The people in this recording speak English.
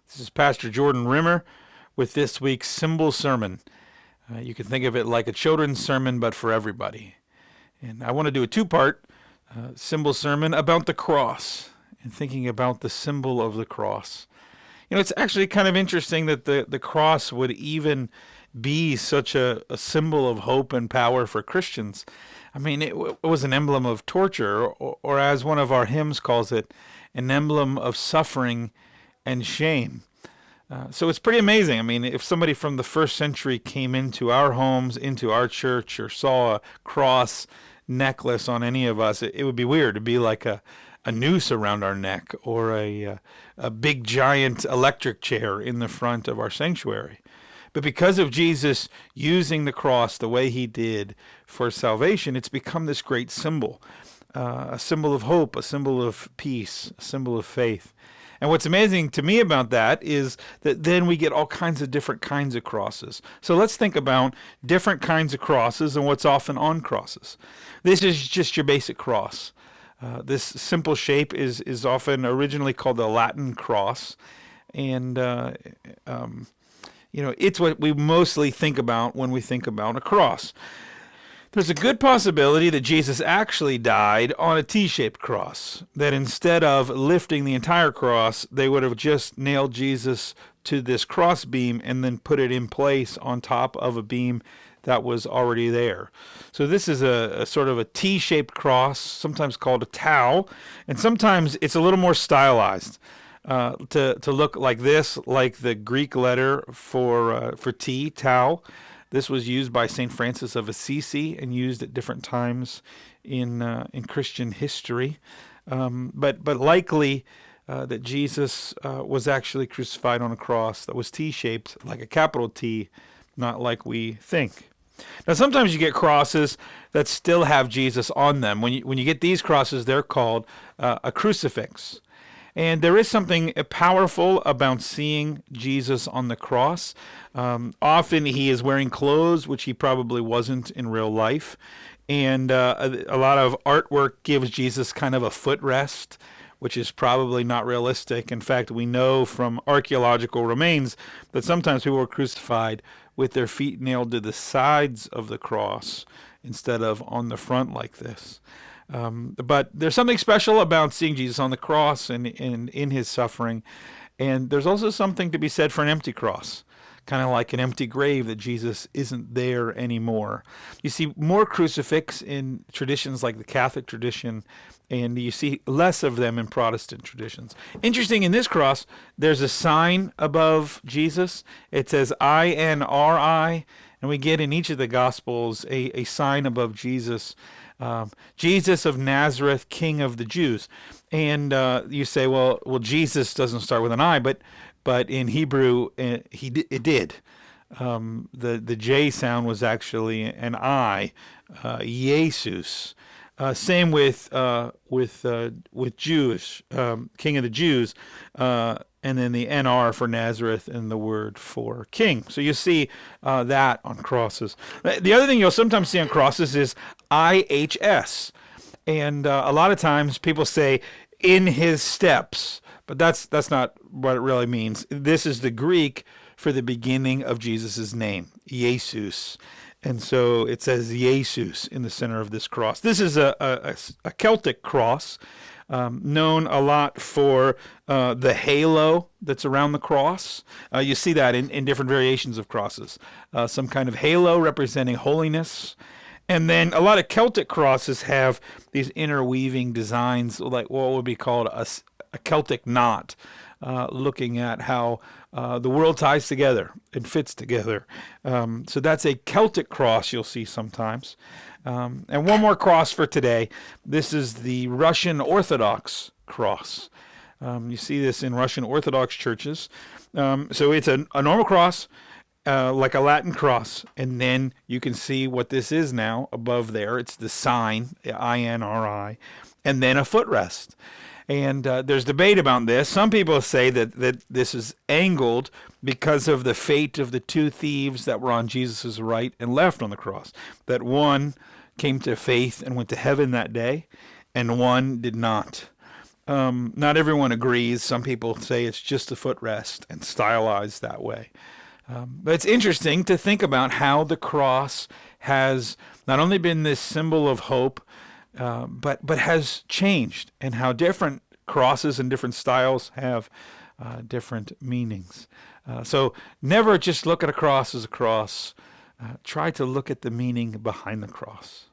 This is Pastor Jordan Rimmer with this week's Symbol Sermon. You can think of it like a children's sermon, but for everybody. And I want to do a two-part symbol sermon about the cross and thinking about the symbol of the cross. You know, it's actually kind of interesting that the cross would even be such a symbol of hope and power for Christians. I mean, it was an emblem of torture, or as one of our hymns calls it, an emblem of suffering and shame. So it's pretty amazing. I mean, if somebody from the first century came into our homes, into our church, or saw a cross necklace on any of us, it would be weird. It'd be like a noose around our neck, or a big giant electric chair in the front of our sanctuary. But because of Jesus using the cross the way he did for salvation, it's become this great symbol, a symbol of hope, a symbol of peace, a symbol of faith. And what's amazing to me about that is that then we get all kinds of different kinds of crosses. So let's think about different kinds of crosses and what's often on crosses. This is just your basic cross. This simple shape is often originally called the Latin cross. And, it's what we mostly think about when we think about a cross. There's a good possibility that Jesus actually died on a T-shaped cross, that instead of lifting the entire cross, they would have just nailed Jesus to this cross beam and then put it in place on top of a beam that was already there. So this is a sort of a T-shaped cross, sometimes called a tau, and sometimes it's a little more stylized. To look like this, like the Greek letter for T, tau. This was used by St. Francis of Assisi and used at different times in Christian history. But likely that Jesus was actually crucified on a cross that was T-shaped, like a capital T, not like we think. Now, sometimes you get crosses that still have Jesus on them. When you get these crosses, they're called a crucifix. And there is something powerful about seeing Jesus on the cross. Often he is wearing clothes, which he probably wasn't in real life. And a lot of artwork gives Jesus kind of a footrest, which is probably not realistic. In fact, we know from archaeological remains that sometimes people were crucified with their feet nailed to the sides of the cross instead of on the front like this. But there's something special about seeing Jesus on the cross and in his suffering. And there's also something to be said for an empty cross, kind of like an empty grave, that Jesus isn't there anymore. You see more crucifix in traditions like the Catholic tradition, and you see less of them in Protestant traditions. Interesting, in this cross, there's a sign above Jesus. It says INRI, and we get in each of the Gospels a sign above Jesus. Jesus of Nazareth, King of the Jews. And you say, well, Jesus doesn't start with an I, but in Hebrew, it did. The J sound was actually an I, Jesus. Same with Jewish, King of the Jews, and then the NR for Nazareth and the word for king. So you see that on crosses. The other thing you'll sometimes see on crosses is IHS. And a lot of times people say, in his steps. But that's not what it really means. This is the Greek for the beginning of Jesus' name, Jesus. And so it says Jesus in the center of this cross. This is a Celtic cross, known a lot for the halo that's around the cross. You see that in different variations of crosses. Some kind of halo representing holiness. And then a lot of Celtic crosses have these interweaving designs, like what would be called a Celtic knot, looking at how the world ties together and fits together. So that's a Celtic cross you'll see sometimes. And one more cross for today. This is the Russian Orthodox cross. You see this in Russian Orthodox churches. So it's a normal cross, like a Latin cross, and then you can see what this is now above there. It's the sign, INRI, and then a footrest. And there's debate about this. Some people say that this is angled because of the fate of the two thieves that were on Jesus' right and left on the cross. That one came to faith and went to heaven that day, and one did not. Not everyone agrees. Some people say it's just a footrest and stylized that way. But it's interesting to think about how the cross has not only been this symbol of hope, but has changed, and how different crosses and different styles have different meanings. So never just look at a cross as a cross. Try to look at the meaning behind the cross.